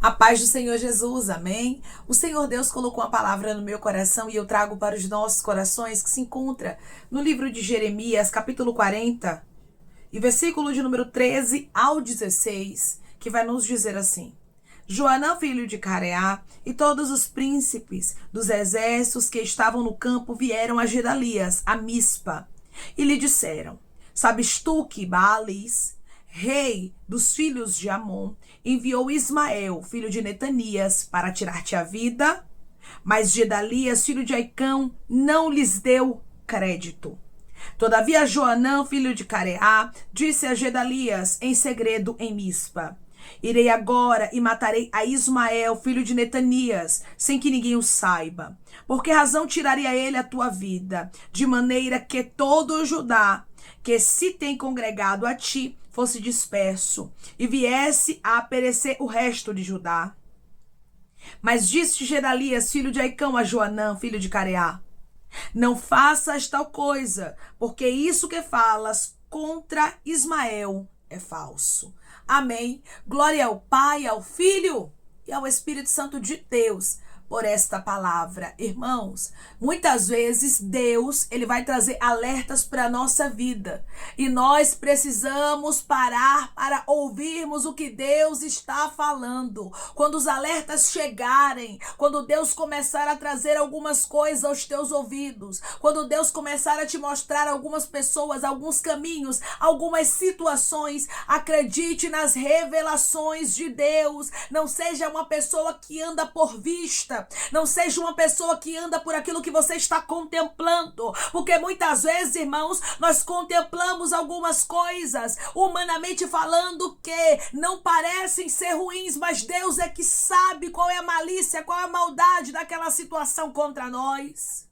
A paz do Senhor Jesus, amém? O Senhor Deus colocou uma palavra no meu coração e eu trago para os nossos corações que se encontra no livro de Jeremias, capítulo 40, e versículo de número 13 ao 16, que vai nos dizer assim: Joanã, filho de Careá, e todos os príncipes dos exércitos que estavam no campo vieram a Gedalias, a Mispa, e lhe disseram: Sabes tu que Baalis, rei dos filhos de Amon, enviou Ismael, filho de Netanias, para tirar-te a vida? Mas Gedalias, filho de Aicão, não lhes deu crédito. Todavia Joanã, filho de Careá, disse a Gedalias em segredo em Mispa: Irei agora e matarei a Ismael, filho de Netanias, sem que ninguém o saiba. Por que razão tiraria ele a tua vida? De maneira que todo o Judá, que se tem congregado a ti, fosse disperso, e viesse a perecer o resto de Judá. Mas disse Gedalias, filho de Aicão, a Joanã, filho de Careá: Não faças tal coisa, porque isso que falas contra Ismael é falso. Amém. Glória ao Pai, ao Filho e ao Espírito Santo de Deus por esta palavra. Irmãos, muitas vezes Deus, ele vai trazer alertas para a nossa vida. E nós precisamos parar para ouvirmos o que Deus está falando. Quando os alertas chegarem, quando Deus começar a trazer algumas coisas aos teus ouvidos, quando Deus começar a te mostrar algumas pessoas, alguns caminhos, algumas situações, acredite nas revelações de Deus. Não seja uma pessoa que anda por vista. Não seja uma pessoa que anda por aquilo que você está contemplando, porque muitas vezes, irmãos, nós contemplamos algumas coisas, humanamente falando, que não parecem ser ruins, mas Deus é que sabe qual é a malícia, qual é a maldade daquela situação contra nós.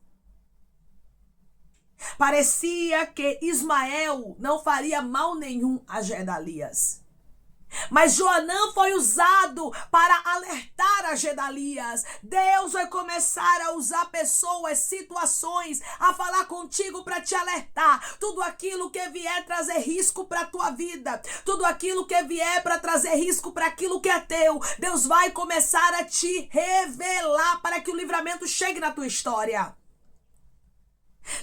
Parecia que Ismael não faria mal nenhum a Gedalias. Mas Joanã foi usado para alertar a Gedalias. Deus vai começar a usar pessoas, situações, a falar contigo para te alertar. Tudo aquilo que vier trazer risco para a tua vida, tudo aquilo que vier para trazer risco para aquilo que é teu, Deus vai começar a te revelar para que o livramento chegue na tua história.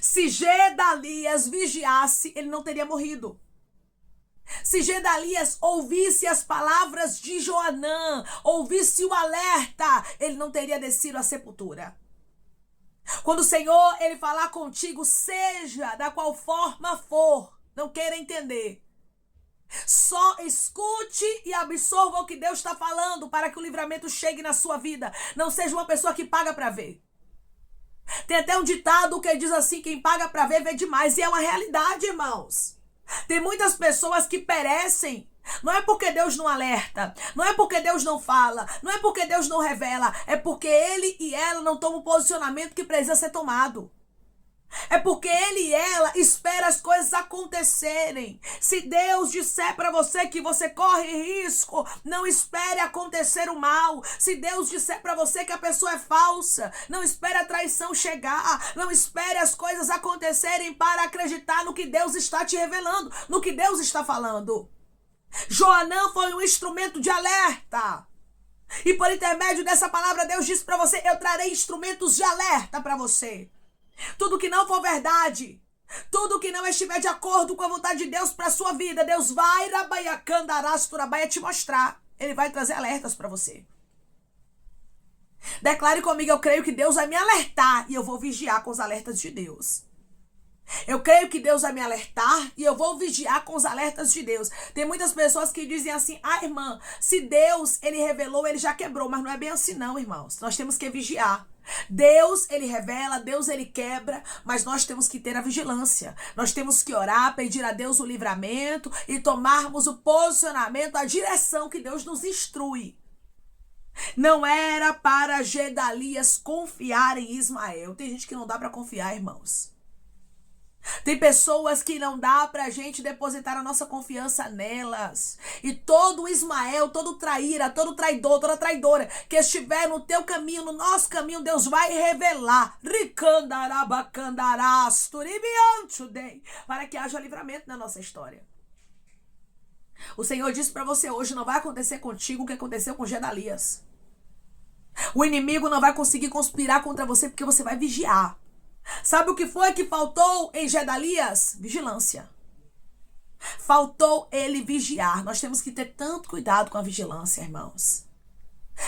Se Gedalias vigiasse, ele não teria morrido. Se Gedalias ouvisse as palavras de Joanã, ouvisse o alerta, ele não teria descido à sepultura. Quando o Senhor, ele falar contigo, seja da qual forma for, não queira entender. Só escute e absorva o que Deus está falando para que o livramento chegue na sua vida. Não seja uma pessoa que paga para ver. Tem até um ditado que diz assim: quem paga para ver, vê demais. E é uma realidade, irmãos. Tem muitas pessoas que perecem. Não é porque Deus não alerta, não é porque Deus não fala, não é porque Deus não revela, é porque ele e ela não tomam o posicionamento que precisa ser tomado. É porque ele e ela espera as coisas acontecerem. Se Deus disser para você que você corre risco, não espere acontecer o mal. Se Deus disser para você que a pessoa é falsa, não espere a traição chegar. Não espere as coisas acontecerem para acreditar no que Deus está te revelando, no que Deus está falando. Joanã foi um instrumento de alerta. E por intermédio dessa palavra, Deus disse para você: eu trarei instrumentos de alerta para você. Tudo que não for verdade, tudo que não estiver de acordo com a vontade de Deus para a sua vida, Deus vai te mostrar. Ele vai trazer alertas para você. Declare comigo: eu creio que Deus vai me alertar e eu vou vigiar com os alertas de Deus. Eu creio que Deus vai me alertar e eu vou vigiar com os alertas de Deus. Tem muitas pessoas que dizem assim: irmã, se Deus, ele revelou, ele já quebrou. Mas não é bem assim não, irmãos. Nós temos que vigiar. Deus, ele revela, Deus, ele quebra, mas nós temos que ter a vigilância. Nós temos que orar, pedir a Deus o livramento e tomarmos o posicionamento, a direção que Deus nos instrui. Não era para Gedalias confiar em Ismael. Tem gente que não dá para confiar, irmãos. Tem pessoas que não dá pra gente depositar a nossa confiança nelas. E todo Ismael, todo traíra, todo traidor, toda traidora que estiver no teu caminho, no nosso caminho, Deus vai revelar. Para que haja livramento na nossa história. O Senhor disse para você hoje, não vai acontecer contigo o que aconteceu com Gedalias. O inimigo não vai conseguir conspirar contra você porque você vai vigiar. Sabe o que foi que faltou em Gedalias? Vigilância. Faltou ele vigiar. Nós temos que ter tanto cuidado com a vigilância, irmãos.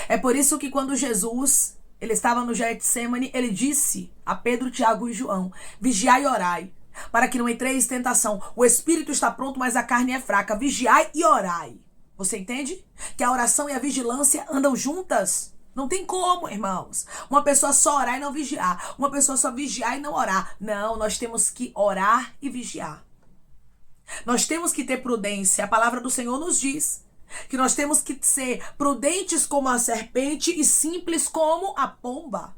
É por isso que quando Jesus, ele estava no Getsemane, ele disse a Pedro, Tiago e João, vigiai e orai, para que não entreis em tentação. O espírito está pronto, mas a carne é fraca. Vigiai e orai. Você entende? Que a oração e a vigilância andam juntas. Não tem como, irmãos. Uma pessoa só orar e não vigiar. Uma pessoa só vigiar e não orar. Não, nós temos que orar e vigiar. Nós temos que ter prudência. A palavra do Senhor nos diz que nós temos que ser prudentes como a serpente e simples como a pomba.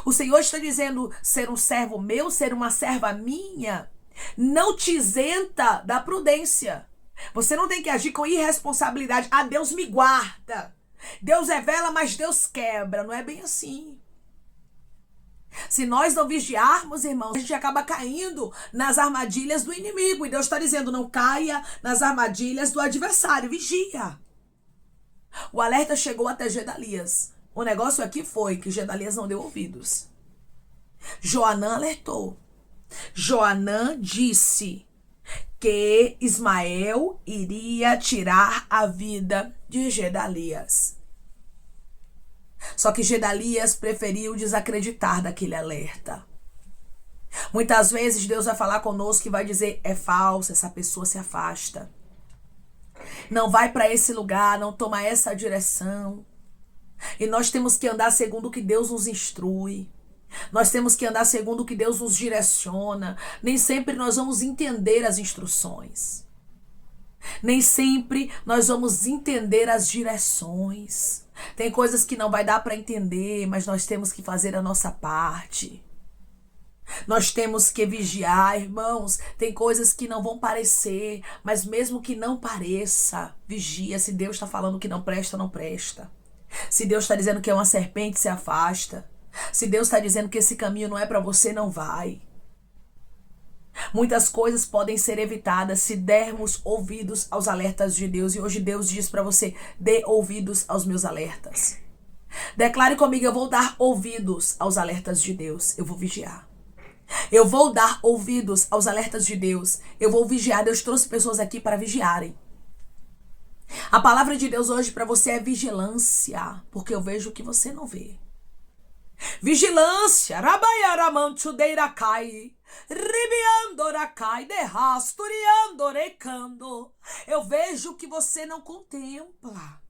O Senhor está dizendo, ser um servo meu, ser uma serva minha, não te isenta da prudência. Você não tem que agir com irresponsabilidade. Ah, Deus me guarda. Deus revela, mas Deus quebra. Não é bem assim. Se nós não vigiarmos, irmãos, a gente acaba caindo nas armadilhas do inimigo. E Deus está dizendo, não caia nas armadilhas do adversário. Vigia. O alerta chegou até Gedalias. O negócio aqui foi que Gedalias não deu ouvidos. Joanã alertou. Joanã disse que Ismael iria tirar a vida de Gedalias. Só que Gedalias preferiu desacreditar daquele alerta. Muitas vezes Deus vai falar conosco e vai dizer, é falso, essa pessoa se afasta. Não vai para esse lugar, não toma essa direção. E nós temos que andar segundo o que Deus nos instrui. Nós temos que andar segundo o que Deus nos direciona. Nem sempre nós vamos entender as instruções. Nem sempre nós vamos entender as direções. Tem coisas que não vai dar para entender, mas nós temos que fazer a nossa parte. Nós temos que vigiar, irmãos. Tem coisas que não vão parecer, mas mesmo que não pareça, vigia. Se Deus está falando que não presta, não presta. Se Deus está dizendo que é uma serpente, se afasta. Se Deus está dizendo que esse caminho não é para você, não vai. Muitas coisas podem ser evitadas se dermos ouvidos aos alertas de Deus. E hoje Deus diz para você, dê ouvidos aos meus alertas. Declare comigo, eu vou dar ouvidos aos alertas de Deus. Eu vou vigiar. Eu vou dar ouvidos aos alertas de Deus. Eu vou vigiar. Deus trouxe pessoas aqui para vigiarem. A palavra de Deus hoje para você é vigilância, porque eu vejo o que você não vê. Vigilância, rabaiaramanchudeiracai, ribiandoracai, derrasturiandorecando. Eu vejo o que você não contempla.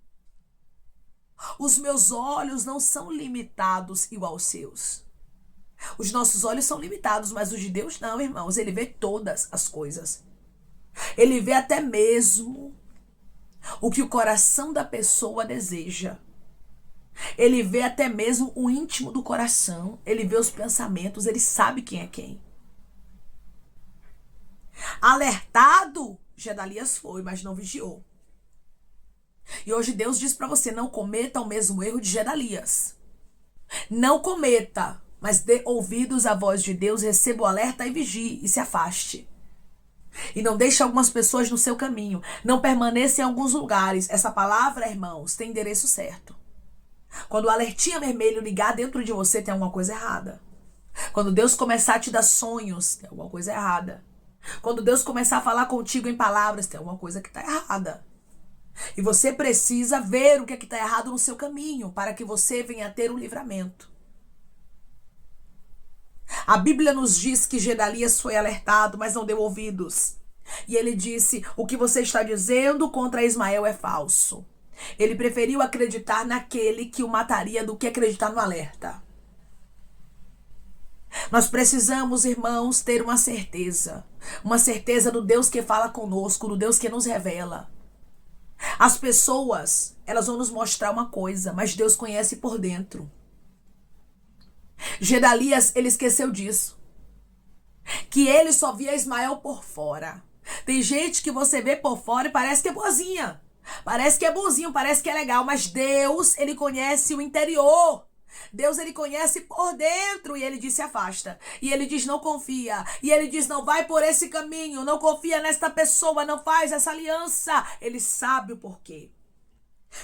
Os meus olhos não são limitados igual aos seus. Os nossos olhos são limitados, mas os de Deus não, irmãos. Ele vê todas as coisas. Ele vê até mesmo o que o coração da pessoa deseja. Ele vê até mesmo o íntimo do coração. Ele vê os pensamentos. Ele sabe quem é quem. Alertado, Gedalias foi, mas não vigiou. E hoje Deus diz para você, não cometa o mesmo erro de Gedalias. Não cometa, mas dê ouvidos à voz de Deus, receba o alerta e vigie e se afaste. E não deixe algumas pessoas no seu caminho. Não permaneça em alguns lugares. Essa palavra, irmãos, tem endereço certo. Quando o alertinha vermelho ligar dentro de você, tem alguma coisa errada. Quando Deus começar a te dar sonhos, tem alguma coisa errada. Quando Deus começar a falar contigo em palavras, tem alguma coisa que está errada. E você precisa ver o que está errado no seu caminho, para que você venha a ter um livramento. A Bíblia nos diz que Gedalias foi alertado, mas não deu ouvidos. E ele disse, o que você está dizendo contra Ismael é falso. Ele preferiu acreditar naquele que o mataria do que acreditar no alerta. Nós precisamos, irmãos, ter uma certeza do Deus que fala conosco, do Deus que nos revela. As pessoas, elas vão nos mostrar uma coisa, mas Deus conhece por dentro. Gedalias, ele esqueceu disso. Que ele só via Ismael por fora. Tem gente que você vê por fora e parece que é boazinha. Parece que é bonzinho, parece que é legal. Mas Deus, ele conhece o interior. Deus, ele conhece por dentro e ele diz se afasta. E ele diz não confia. E ele diz não vai por esse caminho, não confia nesta pessoa, não faz essa aliança. Ele sabe o porquê.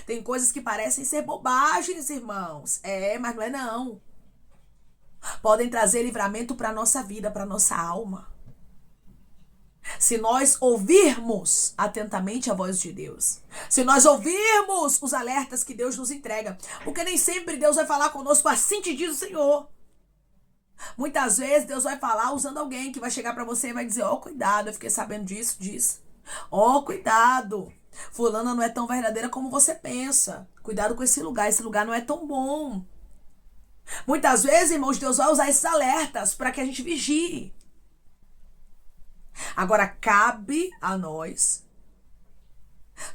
Tem coisas que parecem ser bobagens, irmãos. Mas não é não. Podem trazer livramento para a nossa vida, para a nossa alma. Se nós ouvirmos atentamente a voz de Deus, se nós ouvirmos os alertas que Deus nos entrega, porque nem sempre Deus vai falar conosco assim te diz o Senhor. Muitas vezes Deus vai falar usando alguém que vai chegar para você e vai dizer, cuidado, eu fiquei sabendo disso. Cuidado, fulana não é tão verdadeira como você pensa. Cuidado com esse lugar não é tão bom. Muitas vezes, irmãos, Deus vai usar esses alertas para que a gente vigie. Agora, cabe a nós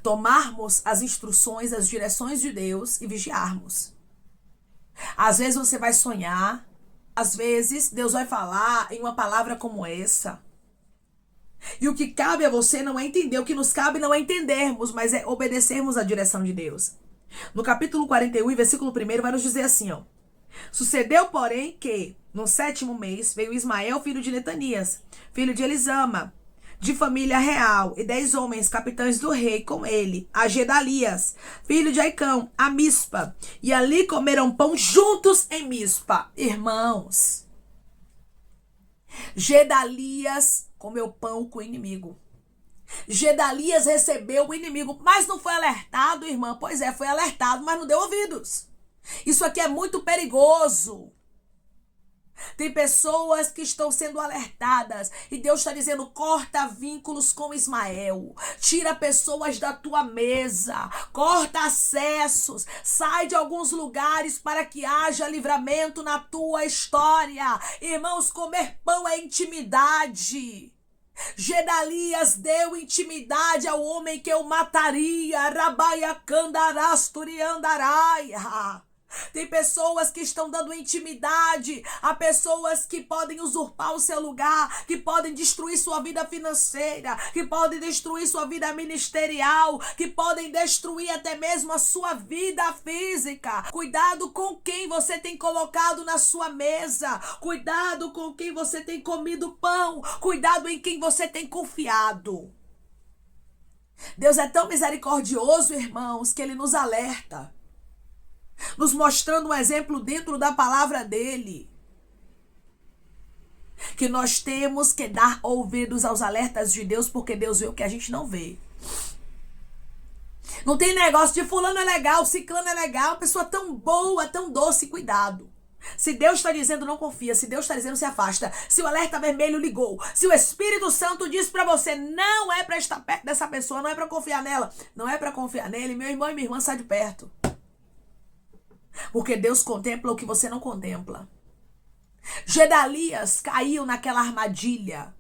tomarmos as instruções, as direções de Deus e vigiarmos. Às vezes você vai sonhar, às vezes Deus vai falar em uma palavra como essa. E o que cabe a você não é entender, o que nos cabe não é entendermos, mas é obedecermos à direção de Deus. No capítulo 41, versículo 1, vai nos dizer assim, Sucedeu, porém, que no 7º mês veio Ismael, filho de Netanias, filho de Elisama, de família real, e 10 homens, capitães do rei, com ele, a Gedalias, filho de Aicão, a Mispa, e ali comeram pão juntos em Mispa. Irmãos, Gedalias comeu pão com o inimigo. Gedalias recebeu o inimigo, mas não foi alertado, irmã. Pois é, foi alertado, mas não deu ouvidos. Isso aqui é muito perigoso. Tem pessoas que estão sendo alertadas e Deus está dizendo, corta vínculos com Ismael, tira pessoas da tua mesa, corta acessos, sai de alguns lugares para que haja livramento na tua história. Irmãos, comer pão é intimidade. Gedalias deu intimidade ao homem que eu mataria. Rabaia candarasturiandaraia. Tem pessoas que estão dando intimidade a pessoas que podem usurpar o seu lugar, que podem destruir sua vida financeira, que podem destruir sua vida ministerial, que podem destruir até mesmo a sua vida física. Cuidado com quem você tem colocado na sua mesa. Cuidado com quem você tem comido pão. Cuidado em quem você tem confiado. Deus é tão misericordioso, irmãos, que Ele nos alerta, nos mostrando um exemplo dentro da palavra dele, que nós temos que dar ouvidos aos alertas de Deus, porque Deus vê o que a gente não vê. Não tem negócio de fulano é legal, ciclano é legal, pessoa tão boa, tão doce, cuidado. Se Deus está dizendo, não confia. Se Deus está dizendo, se afasta. Se o alerta vermelho ligou, se o Espírito Santo diz para você, não é para estar perto dessa pessoa, não é para confiar nela, não é para confiar nele, meu irmão e minha irmã, sai de perto. Porque Deus contempla o que você não contempla. Gedalias caiu naquela armadilha.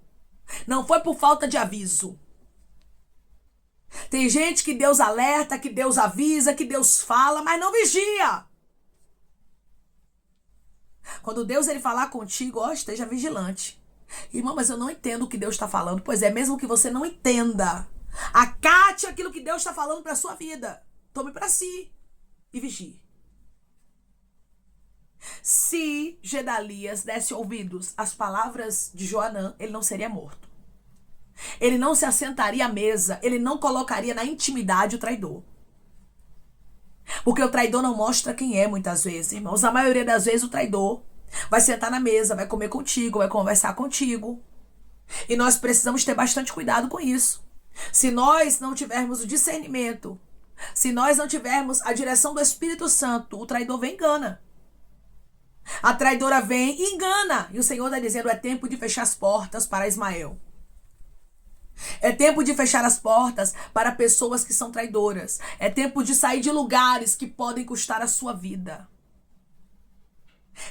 Não foi por falta de aviso. Tem gente que Deus alerta, que Deus avisa, que Deus fala, mas não vigia. Quando Deus ele falar contigo, esteja vigilante. Irmão, mas eu não entendo o que Deus está falando. Pois é, mesmo que você não entenda, acate aquilo que Deus está falando para a sua vida. Tome para si e vigie. Se Gedalias desse ouvidos às palavras de Joanã, ele não seria morto. Ele não se assentaria à mesa, ele não colocaria na intimidade o traidor. Porque o traidor não mostra quem é muitas vezes, irmãos. A maioria das vezes o traidor vai sentar na mesa, vai comer contigo, vai conversar contigo. E nós precisamos ter bastante cuidado com isso. Se nós não tivermos o discernimento, se nós não tivermos a direção do Espírito Santo, o traidor vem e engana. A traidora vem e engana. E o Senhor está dizendo, é tempo de fechar as portas para Ismael. É tempo de fechar as portas para pessoas que são traidoras. É tempo de sair de lugares que podem custar a sua vida.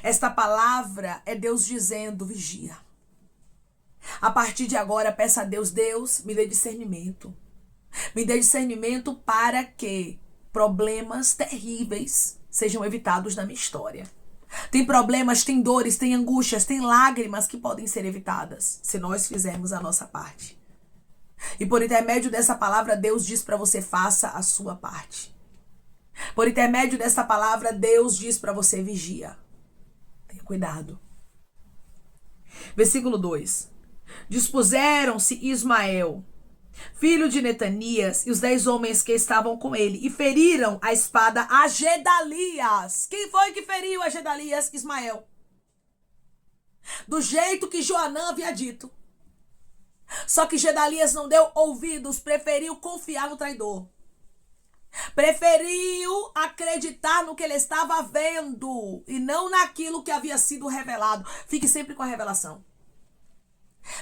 Esta palavra é Deus dizendo, vigia. A partir de agora, peça a Deus, Deus, me dê discernimento. Me dê discernimento para que problemas terríveis sejam evitados na minha história. Tem problemas, tem dores, tem angústias, tem lágrimas que podem ser evitadas se nós fizermos a nossa parte. E por intermédio dessa palavra, Deus diz para você, faça a sua parte. Por intermédio dessa palavra, Deus diz para você: vigia. Tenha cuidado. Versículo 2. Dispuseram-se Ismael, filho de Netanias, e os 10 homens que estavam com ele, e feriram a espada a Gedalias. Quem foi que feriu a Gedalias? Ismael. Do jeito que Joanã havia dito. Só que Gedalias não deu ouvidos, preferiu confiar no traidor. Preferiu acreditar no que ele estava vendo e não naquilo que havia sido revelado. Fique sempre com a revelação.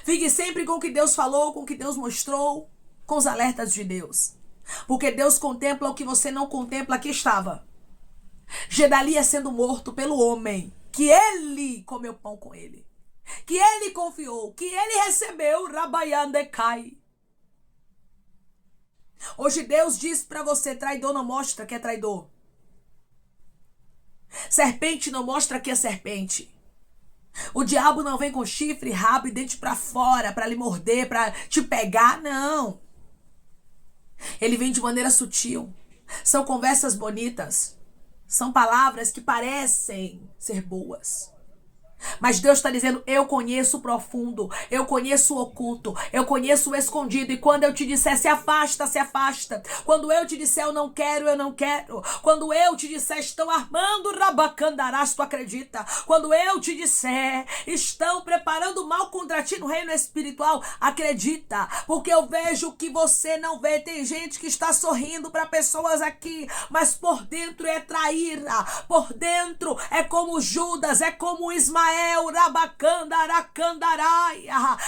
Fique sempre com o que Deus falou, com o que Deus mostrou, com os alertas de Deus. Porque Deus contempla o que você não contempla. Aqui estava Gedalias sendo morto pelo homem que ele comeu pão com ele, que ele confiou, que ele recebeu. Rabayandecai. Hoje Deus diz para você: traidor não mostra que é traidor. Serpente não mostra que é serpente. O diabo não vem com chifre, rabo e dente para fora para lhe morder, para te pegar, não. Ele vem de maneira sutil. São conversas bonitas. São palavras que parecem ser boas. Mas Deus está dizendo: eu conheço o profundo, eu conheço o oculto, eu conheço o escondido. E quando eu te disser se afasta, se afasta. Quando eu te disser eu não quero, eu não quero. Quando eu te disser estão armando rabacandarás, tu acredita? Quando eu te disser estão preparando mal contra ti no reino espiritual, acredita. Porque eu vejo que você não vê. Tem gente que está sorrindo para pessoas aqui, mas por dentro é traíra. Por dentro é como Judas, é como Ismael.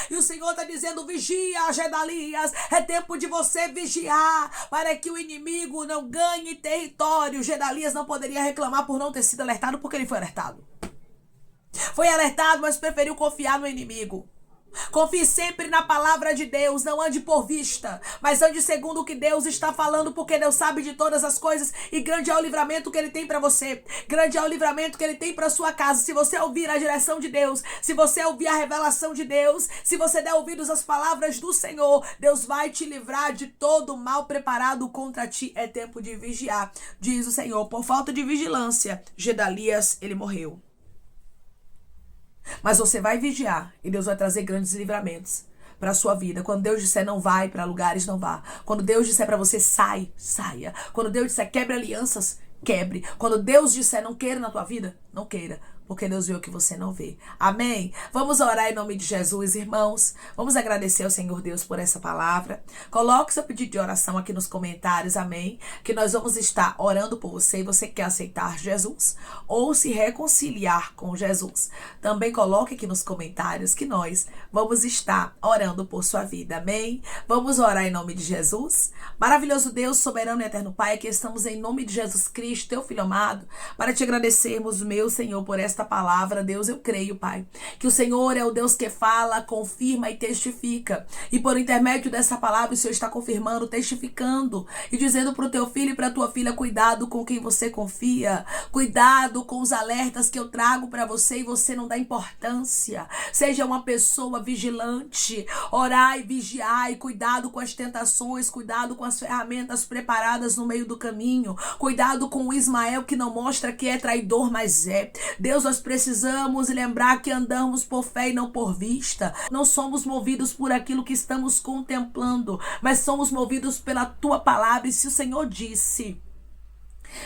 E o Senhor está dizendo: vigia, Gedalias. É tempo de você vigiar para que o inimigo não ganhe território. Gedalias não poderia reclamar por não ter sido alertado, porque ele foi alertado. Foi alertado, mas preferiu confiar no inimigo. Confie sempre na palavra de Deus. Não ande por vista, mas ande segundo o que Deus está falando, porque Deus sabe de todas as coisas. E grande é o livramento que Ele tem para você. Grande é o livramento que Ele tem para sua casa. Se você ouvir a direção de Deus, se você ouvir a revelação de Deus, se você der ouvidos às palavras do Senhor, Deus vai te livrar de todo o mal preparado contra ti. É tempo de vigiar, diz o Senhor. Por falta de vigilância, Gedalias, ele morreu. Mas você vai vigiar e Deus vai trazer grandes livramentos para a sua vida. Quando Deus disser não vai para lugares, não vá. Quando Deus disser para você sai, saia. Quando Deus disser quebre alianças, quebre. Quando Deus disser não queira na tua vida, não queira. Porque Deus vê o que você não vê. Amém? Vamos orar em nome de Jesus, irmãos. Vamos agradecer ao Senhor Deus por essa palavra. Coloque seu pedido de oração aqui nos comentários, amém? Que nós vamos estar orando por você e você quer aceitar Jesus ou se reconciliar com Jesus. Também coloque aqui nos comentários que nós vamos estar orando por sua vida, amém? Vamos orar em nome de Jesus. Maravilhoso Deus, soberano e eterno Pai, aqui estamos em nome de Jesus Cristo, teu Filho amado, para te agradecermos, meu Senhor, por esta palavra. Deus, eu creio, Pai, que o Senhor é o Deus que fala, confirma e testifica. E por intermédio dessa palavra, o Senhor está confirmando, testificando e dizendo para o teu filho e para a tua filha: cuidado com quem você confia, cuidado com os alertas que eu trago para você e você não dá importância. Seja uma pessoa vigilante, orai, vigiai, cuidado com as tentações, cuidado com as ferramentas preparadas no meio do caminho, cuidado com o Ismael que não mostra que é traidor, mas é. Deus, nós precisamos lembrar que andamos por fé e não por vista. Não somos movidos por aquilo que estamos contemplando, mas somos movidos pela tua palavra. E se o Senhor disse,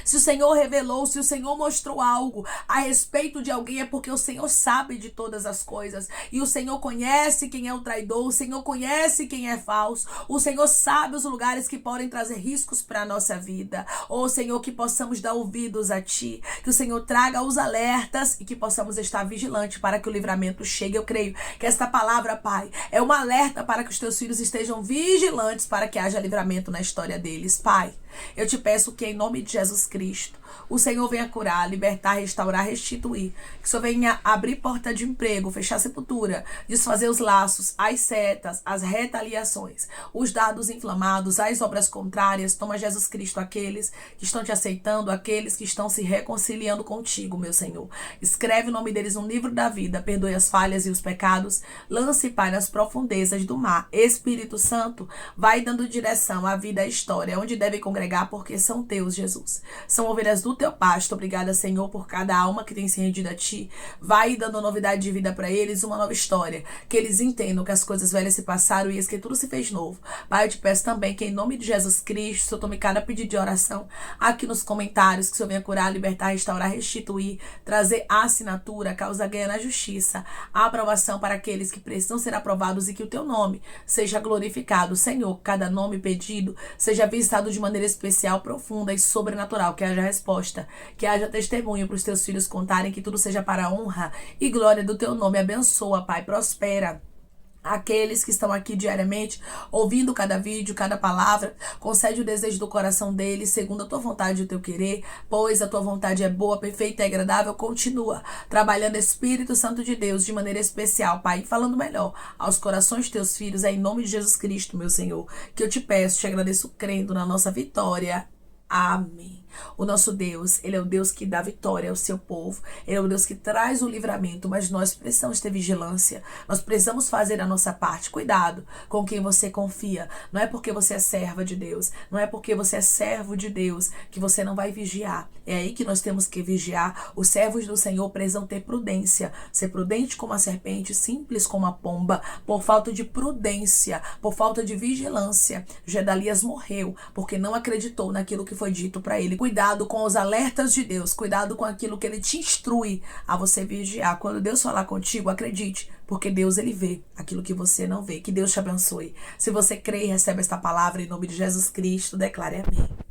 se o Senhor revelou, se o Senhor mostrou algo a respeito de alguém, é porque o Senhor sabe de todas as coisas. E o Senhor conhece quem é o traidor, o Senhor conhece quem é falso, o Senhor sabe os lugares que podem trazer riscos para a nossa vida. Oh, Senhor, que possamos dar ouvidos a Ti, que o Senhor traga os alertas e que possamos estar vigilantes para que o livramento chegue. Eu creio que esta palavra, Pai, é um alerta para que os Teus filhos estejam vigilantes para que haja livramento na história deles. Pai, eu te peço que em nome de Jesus Cristo, o Senhor venha curar, libertar, restaurar, restituir. Que o Senhor venha abrir porta de emprego, fechar sepultura, desfazer os laços, as setas, as retaliações, os dardos inflamados, as obras contrárias. Toma, Jesus Cristo, aqueles que estão te aceitando, aqueles que estão se reconciliando contigo, meu Senhor. Escreve o nome deles no livro da vida, perdoe as falhas e os pecados, lance, Pai, nas profundezas do mar. Espírito Santo, vai dando direção à vida, à história, onde devem congregar, porque são teus, Jesus. São ovelhas do teu pasto. Obrigada, Senhor, por cada alma que tem se rendido a ti. Vai dando novidade de vida para eles, uma nova história. Que eles entendam que as coisas velhas se passaram e que tudo se fez novo. Pai, eu te peço também que em nome de Jesus Cristo, o Senhor tome cada pedido de oração aqui nos comentários, que o Senhor venha curar, libertar, restaurar, restituir, trazer a assinatura, a causa ganha na justiça, a aprovação para aqueles que precisam ser aprovados e que o teu nome seja glorificado. Senhor, cada nome pedido seja visitado de maneira especial, profunda e sobrenatural, que haja resposta, que haja testemunho para os teus filhos contarem, que tudo seja para a honra e glória do teu nome. Abençoa, Pai, prospera aqueles que estão aqui diariamente, ouvindo cada vídeo, cada palavra. Concede o desejo do coração deles, segundo a tua vontade e o teu querer, pois a tua vontade é boa, perfeita e agradável. Continua trabalhando, Espírito Santo de Deus, de maneira especial, Pai, falando melhor aos corações de teus filhos. É em nome de Jesus Cristo, meu Senhor, que eu te peço, te agradeço, crendo na nossa vitória. Amém. O nosso Deus, Ele é o Deus que dá vitória ao seu povo. Ele é o Deus que traz o livramento, mas nós precisamos ter vigilância. Nós precisamos fazer a nossa parte. Cuidado com quem você confia. Não é porque você é serva de Deus, não é porque você é servo de Deus que você não vai vigiar. É aí que nós temos que vigiar. Os servos do Senhor precisam ter prudência. Ser prudente como a serpente, simples como a pomba. Por falta de prudência, por falta de vigilância, Gedalias morreu porque não acreditou naquilo que foi dito para ele. Cuidado com os alertas de Deus, cuidado com aquilo que Ele te instrui a você vigiar. Quando Deus falar contigo, acredite, porque Deus, Ele vê aquilo que você não vê. Que Deus te abençoe. Se você crê e recebe esta palavra em nome de Jesus Cristo, declare amém.